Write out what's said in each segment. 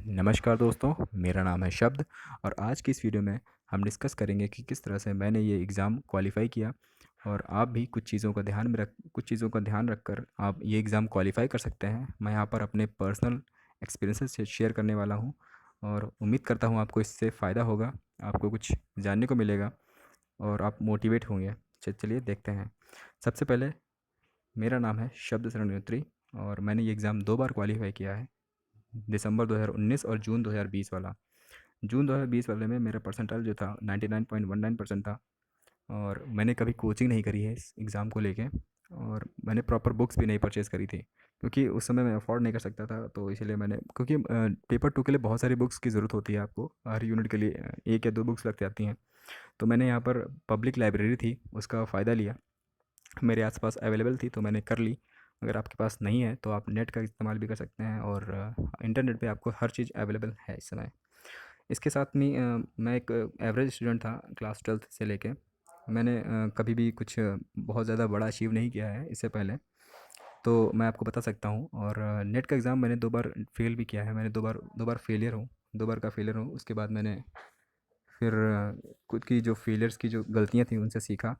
नमस्कार दोस्तों, मेरा नाम है शब्द और आज की इस वीडियो में हम डिस्कस करेंगे कि किस तरह से मैंने ये एग्ज़ाम क्वालिफ़ाई किया और आप भी कुछ चीज़ों का ध्यान रखकर आप ये एग्ज़ाम क्वालिफ़ाई कर सकते हैं। मैं यहाँ पर अपने पर्सनल एक्सपीरियंसेस से शेयर करने वाला हूँ और उम्मीद करता हूँ आपको इससे फ़ायदा होगा, आपको कुछ जानने को मिलेगा और आप मोटिवेट होंगे। चलिए देखते हैं। सबसे पहले मेरा नाम है शब्द शरणोत्री और मैंने ये एग्ज़ाम 2 बार क्वालिफ़ाई किया है। दिसंबर 2019 और जून 2020 वाला। जून 2020 वाले में मेरा परसेंटाइल जो था 99.19% था और मैंने कभी कोचिंग नहीं करी है इस एग्ज़ाम को लेके और मैंने प्रॉपर बुक्स भी नहीं परचेज़ करी थी क्योंकि उस समय मैं अफोर्ड नहीं कर सकता था, तो इसीलिए मैंने क्योंकि पेपर 2 के लिए बहुत सारी बुक्स की ज़रूरत होती है आपको, हर यूनिट के लिए 1 या 2 बुक्स लग जाती हैं। तो मैंने यहाँ पर पब्लिक लाइब्रेरी थी, उसका फ़ायदा लिया। मेरे आस-पास अवेलेबल थी तो मैंने कर ली। अगर आपके पास नहीं है तो आप नेट का इस्तेमाल भी कर सकते हैं और इंटरनेट पे आपको हर चीज़ अवेलेबल है इस समय। इसके साथ में मैं एक एवरेज स्टूडेंट था क्लास 12th से लेके। मैंने कभी भी कुछ बहुत ज़्यादा बड़ा अचीव नहीं किया है इससे पहले, तो मैं आपको बता सकता हूँ। और नेट का एग्ज़ाम मैंने 2 बार फ़ेल भी किया है। मैंने 2 बार फेलियर हूँ, 2 बार का फेलियर हूँ। उसके बाद मैंने फिर खुद की जो फेलियर्स की जो गलतियाँ थी उनसे सीखा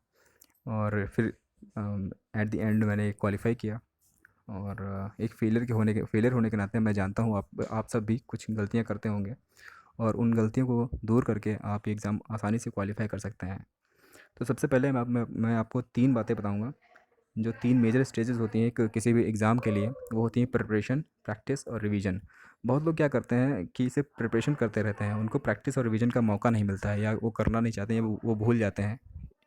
और फिर एट द एंड मैंने क्वालिफ़ाई किया। और एक फेलियर होने के नाते मैं जानता हूँ आप सब भी कुछ गलतियाँ करते होंगे और उन गलतियों को दूर करके आप ये एग्ज़ाम आसानी से क्वालिफ़ाई कर सकते हैं। तो सबसे पहले मैं आपको 3 बातें बताऊँगा, जो 3 मेजर स्टेजेस होती हैं एक किसी भी एग्ज़ाम के लिए, वो होती हैं प्रिपरेशन, प्रैक्टिस और रिवीजन। बहुत लोग क्या करते हैं कि सिर्फ़ प्रिपरेशन करते रहते हैं, उनको प्रैक्टिस और रिवीजन का मौका नहीं मिलता है या वो करना नहीं चाहते हैं, वो भूल जाते हैं।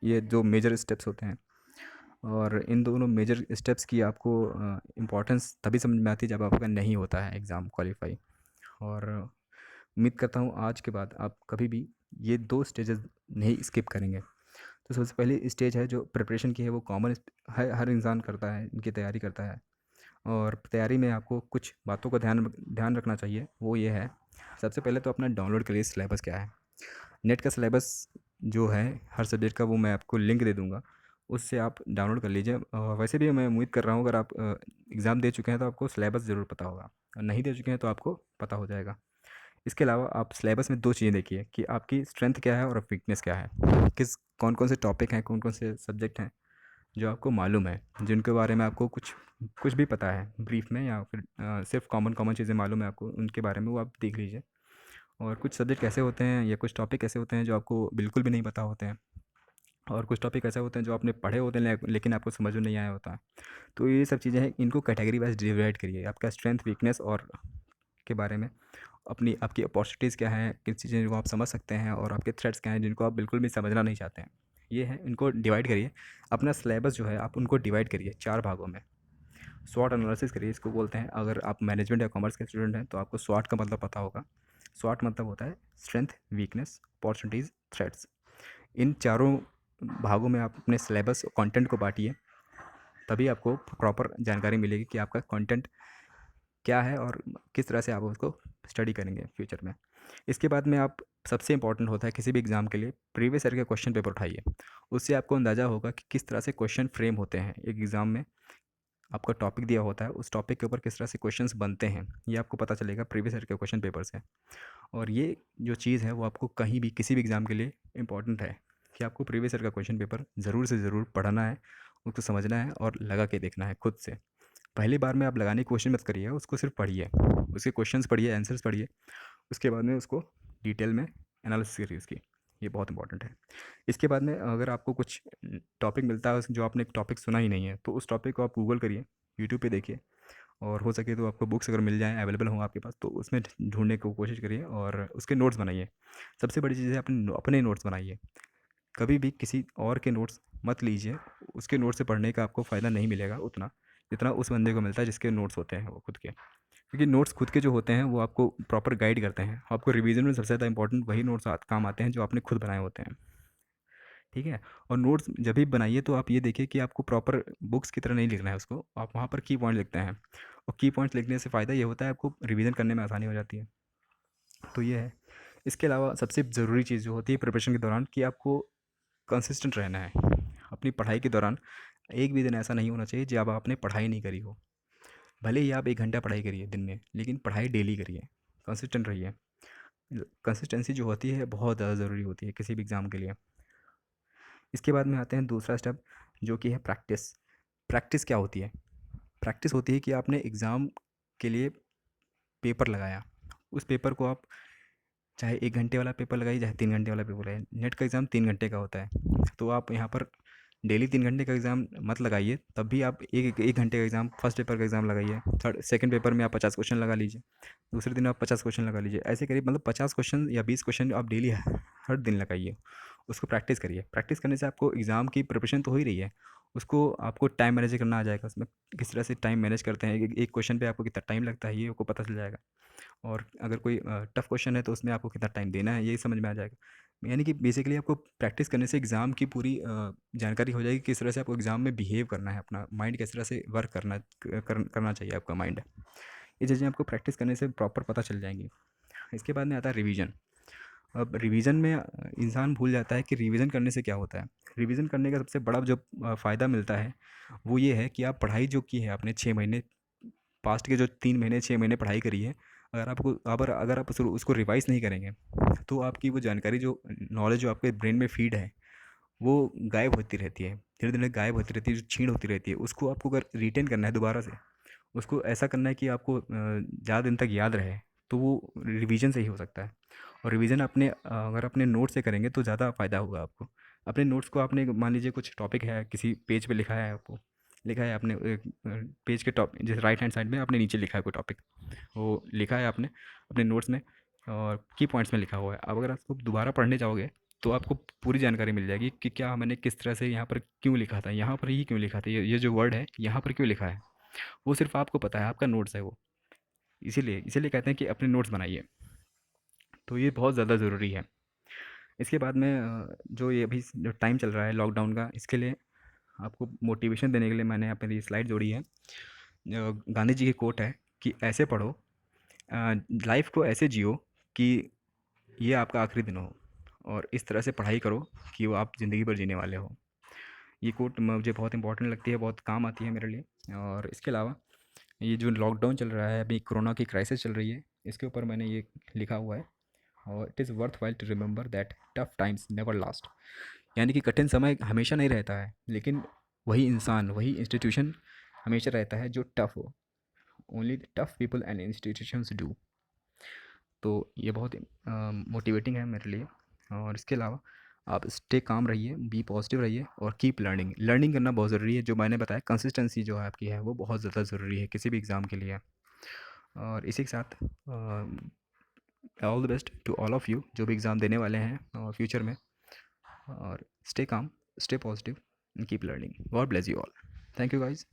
ये जो मेजर स्टेप्स होते हैं और इन दोनों मेजर स्टेप्स की आपको इम्पोर्टेंस तभी समझ में आती है जब आपका नहीं होता है एग्ज़ाम क्वालिफ़ाई। और उम्मीद करता हूँ आज के बाद आप कभी भी ये 2 स्टेजेस नहीं स्किप करेंगे। तो सबसे पहली स्टेज है जो प्रिपरेशन की है, वो कॉमन हर इंसान करता है, इनकी तैयारी करता है। और तैयारी में आपको कुछ बातों का ध्यान रखना चाहिए, वो ये है। सबसे पहले तो अपना डाउनलोड करिए सिलेबस क्या है। नेट का सिलेबस जो है हर सब्जेक्ट का, वो मैं आपको लिंक दे दूँगा, उससे आप डाउनलोड कर लीजिए। वैसे भी मैं उम्मीद कर रहा हूँ अगर आप एग्ज़ाम दे चुके हैं तो आपको सिलेबस ज़रूर पता होगा और नहीं दे चुके हैं तो आपको पता हो जाएगा। इसके अलावा आप सिलेबस में 2 चीज़ें देखिए कि आपकी स्ट्रेंथ क्या है और वीकनेस क्या है। कौन-कौन से टॉपिक हैं, कौन-कौन से सब्जेक्ट हैं जो आपको मालूम है, जिनके बारे में आपको कुछ कुछ भी पता है ब्रीफ में या फिर सिर्फ़ कॉमन चीज़ें मालूम है आपको, उनके बारे में वो आप देख लीजिए। और कुछ सब्जेक्ट ऐसे होते हैं या कुछ टॉपिक ऐसे होते हैं जो आपको बिल्कुल भी नहीं पता होते हैं और कुछ टॉपिक ऐसे होते हैं जो आपने पढ़े होते हैं लेकिन आपको समझ में नहीं आया होता है। तो ये सब चीज़ें हैं, इनको कैटेगरी वाइज़ डिवाइड करिए, आपका स्ट्रेंथ, वीकनेस और के बारे में। आपकी अपॉर्चुनिटीज़ क्या हैं, किन चीज़ें को आप समझ सकते हैं और आपके थ्रेट्स क्या हैं जिनको आप बिल्कुल भी समझना नहीं चाहते हैं। ये है, इनको डिवाइड करिए। अपना सिलेबस जो है आप उनको डिवाइड करिए 4 भागों में। स्वॉट एनालिसिस करिए, इसको बोलते हैं। अगर आप मैनेजमेंट या कॉमर्स के स्टूडेंट हैं तो आपको स्वॉट का मतलब पता होगा। स्वॉट मतलब होता है स्ट्रेंथ, वीकनेस, अपॉर्चुनिटीज़, थ्रेट्स। इन चारों भागों में आप अपने सिलेबस कंटेंट को बाँटिए, तभी आपको प्रॉपर जानकारी मिलेगी कि आपका कंटेंट क्या है और किस तरह से आप उसको स्टडी करेंगे फ्यूचर में। इसके बाद में आप सबसे इम्पोर्टेंट होता है किसी भी एग्ज़ाम के लिए, प्रीवियस ईयर के क्वेश्चन पेपर उठाइए। उससे आपको अंदाज़ा होगा कि किस तरह से क्वेश्चन फ्रेम होते हैं। एक एग्ज़ाम में आपका टॉपिक दिया होता है, उस टॉपिक के ऊपर किस तरह से क्वेश्चंस बनते हैं, ये आपको पता चलेगा प्रीवियस ईयर के क्वेश्चन पेपर से। और ये जो चीज़ है वो आपको कहीं भी किसी भी एग्ज़ाम के लिए इम्पोर्टेंट है कि आपको प्रीवियस ईयर का क्वेश्चन पेपर ज़रूर से ज़रूर पढ़ना है, उसको समझना है और लगा के देखना है खुद से। पहली बार में आप लगाने की कोशिश मत करिए, उसको सिर्फ पढ़िए, उसके क्वेश्चंस पढ़िए, आंसर्स पढ़िए, उसके बाद में उसको डिटेल में एनालिसिस करिए उसकी। ये बहुत इंपॉर्टेंट है। इसके बाद में अगर आपको कुछ टॉपिक मिलता है जो आपने एक टॉपिक सुना ही नहीं है, तो उस टॉपिक को आप गूगल करिए, यूट्यूब पे देखिए और हो सके तो आपको बुक्स अगर मिल जाएँ, अवेलेबल हों आपके पास, तो उसमें ढूँढने की कोशिश करिए और उसके नोट्स बनाइए। सबसे बड़ी चीज़ है अपने नोट्स बनाइए। कभी भी किसी और के नोट्स मत लीजिए, उसके नोट्स से पढ़ने का आपको फ़ायदा नहीं मिलेगा उतना, जितना उस बंदे को मिलता है जिसके नोट्स होते हैं वो खुद के। क्योंकि नोट्स खुद के जो होते हैं वो आपको प्रॉपर गाइड करते हैं। आपको रिवीजन में सबसे ज़्यादा इंपॉर्टेंट वही नोट्स काम आते हैं जो आपने खुद बनाए होते हैं, ठीक है? और नोट्स जब भी बनाइए तो आप ये देखिए कि आपको प्रॉपर बुक्स की तरह नहीं लिखना है उसको, आप वहाँ पर की पॉइंट लिखते हैं और की पॉइंट्स लिखने से फ़ायदा ये होता है आपको रिवीजन करने में आसानी हो जाती है। तो ये है। इसके अलावा सबसे ज़रूरी चीज़ जो होती है प्रिपरेशन के दौरान कि आपको कंसिस्टेंट रहना है। अपनी पढ़ाई के दौरान एक भी दिन ऐसा नहीं होना चाहिए जब आपने पढ़ाई नहीं करी हो। भले ही आप 1 घंटा पढ़ाई करिए दिन में, लेकिन पढ़ाई डेली करिए। कंसिस्टेंट रहिए। कंसिस्टेंसी जो होती है बहुत ज़्यादा ज़रूरी होती है किसी भी एग्ज़ाम के लिए। इसके बाद में आते हैं दूसरा स्टेप, जो कि है प्रैक्टिस। प्रैक्टिस क्या होती है? प्रैक्टिस होती है कि आपने एग्ज़ाम के लिए पेपर लगाया, उस पेपर को आप चाहे 1 घंटे वाला पेपर लगाइए, चाहे 3 घंटे वाला पेपर लगाइए। नेट का एग्ज़ाम 3 घंटे का होता है, तो आप यहाँ पर डेली 3 घंटे का एग्ज़ाम मत लगाइए, तब भी आप 1 घंटे का एग्ज़ाम, फर्स्ट पेपर का एग्ज़ाम लगाइए। सेकंड पेपर में आप 50 क्वेश्चन लगा लीजिए, दूसरे दिन आप 50 क्वेश्चन लगा लीजिए। ऐसे करिए, मतलब 50 क्वेश्चन या 20 क्वेश्चन आप डेली हर दिन लगाइए। उसको प्रैक्टिस करिए। प्रैक्टिस करने से आपको एग्ज़ाम की प्रिपरेशन तो हो ही रही है, उसको आपको टाइम मैनेज करना आ जाएगा। उसमें किस तरह से टाइम मैनेज करते हैं, एक क्वेश्चन पे आपको कितना टाइम लगता है, ये आपको पता चल जाएगा। और अगर कोई टफ़ क्वेश्चन है तो उसमें आपको कितना टाइम देना है, ये समझ में आ जाएगा। यानी कि बेसिकली आपको प्रैक्टिस करने से एग्ज़ाम की पूरी जानकारी हो जाएगी, किस तरह से आपको एग्ज़ाम में बिहेव करना है, अपना माइंड किस तरह से वर्क करना चाहिए आपका माइंड। ये चीज़ें आपको प्रैक्टिस करने से प्रॉपर पता चल जाएंगी। इसके बाद में आता है रिवीजन। अब रिवीजन में इंसान भूल जाता है कि रिवीजन करने से क्या होता है। रिवीजन करने का सबसे बड़ा जो फ़ायदा मिलता है वो ये है कि आप पढ़ाई जो की है आपने 6 महीने, पास्ट के जो 3 महीने 6 महीने पढ़ाई करी है, अगर आप उसको रिवाइज नहीं करेंगे, तो आपकी वो जानकारी, जो नॉलेज जो आपके ब्रेन में फीड है, वो गायब होती रहती है, धीरे धीरे गायब होती रहती है, जो छीण होती रहती है। उसको आपको अगर रिटेन करना है दोबारा से, उसको ऐसा करना है कि आपको ज़्यादा दिन तक याद रहे, तो वो रिवीजन से ही हो सकता है। और रिवीजन अगर अपने नोट से करेंगे तो ज़्यादा फ़ायदा होगा आपको। अपने नोट्स को आपने, मान लीजिए कुछ टॉपिक है, किसी पेज पे लिखा है, आपको लिखा है आपने पेज के टॉप, जैसे राइट हैंड साइड में आपने नीचे लिखा है कोई टॉपिक, वो लिखा है आपने अपने नोट्स में, और की पॉइंट्स में लिखा हुआ है। अब अगर आपको दोबारा पढ़ने जाओगे तो आपको पूरी जानकारी मिल जाएगी कि क्या मैंने किस तरह से यहाँ पर क्यों लिखा था, यहाँ पर ही क्यों लिखा था, ये जो वर्ड है यहाँ पर क्यों लिखा है, वो सिर्फ आपको पता है, आपका नोट्स है वो। इसीलिए इसीलिए कहते हैं कि अपने नोट्स बनाइए। तो ये बहुत ज़्यादा ज़रूरी है। इसके बाद में जो ये अभी जो टाइम चल रहा है लॉकडाउन का, इसके लिए आपको मोटिवेशन देने के लिए मैंने अपनी स्लाइड जोड़ी है। गांधी जी की कोट है कि ऐसे पढ़ो, लाइफ को ऐसे जियो कि ये आपका आखिरी दिन हो, और इस तरह से पढ़ाई करो कि वो आप ज़िंदगी भर जीने वाले हो। ये कोट मुझे बहुत इंपॉर्टेंट लगती है, बहुत काम आती है मेरे लिए। और इसके अलावा ये जो लॉकडाउन चल रहा है, अभी कोरोना की क्राइसिस चल रही है, इसके ऊपर मैंने ये लिखा हुआ है, और it is worthwhile to remember that tough times never last. यानी कि कठिन समय हमेशा नहीं रहता है, लेकिन वही इंसान, वही इंस्टीट्यूशन हमेशा रहता है जो टफ हो। Only tough people and institutions do. तो ये बहुत मोटिवेटिंग है मेरे लिए। और इसके अलावा आप स्टे काम रहिए, बी पॉजिटिव रहिए, और कीप लर्निंग। लर्निंग करना बहुत ज़रूरी है, जो मैंने बताया कंसिस्टेंसी जो है आपकी है, वो बहुत ज़्यादा ज़रूरी है किसी भी एग्ज़ाम के लिए। और इसी के साथ all the best to all of you जो भी एग्ज़ाम देने वाले हैं और फ्यूचर में। और stay calm, stay positive and keep learning. God bless you all. Thank you guys.